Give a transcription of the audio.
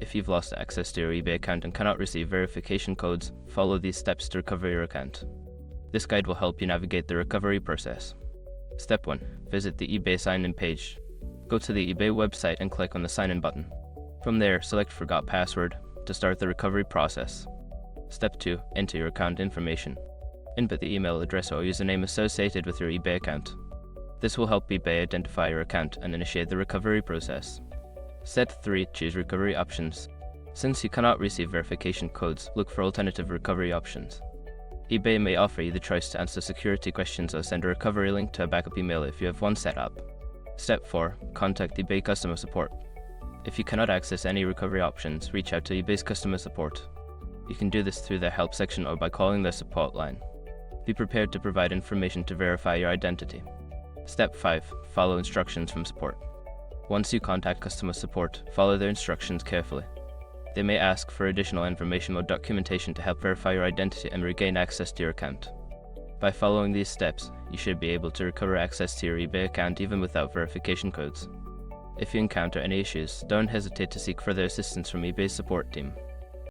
If you've lost access to your eBay account and cannot receive verification codes, follow these steps to recover your account. This guide will help you navigate the recovery process. Step 1. Visit the eBay sign-in page. Go to the eBay website and click on the sign-in button. From there, select Forgot Password to start the recovery process. Step 2. Enter your account information. Input the email address or username associated with your eBay account. This will help eBay identify your account and initiate the recovery process. Step 3. Choose recovery options. Since you cannot receive verification codes, look for alternative recovery options. eBay may offer you the choice to answer security questions or send a recovery link to a backup email if you have one set up. Step 4. Contact eBay customer support. If you cannot access any recovery options, reach out to eBay's customer support. You can do this through their help section or by calling their support line. Be prepared to provide information to verify your identity. Step 5. Follow instructions from support. Once you contact customer support, follow their instructions carefully. They may ask for additional information or documentation to help verify your identity and regain access to your account. By following these steps, you should be able to recover access to your eBay account even without verification codes. If you encounter any issues, don't hesitate to seek further assistance from eBay's support team.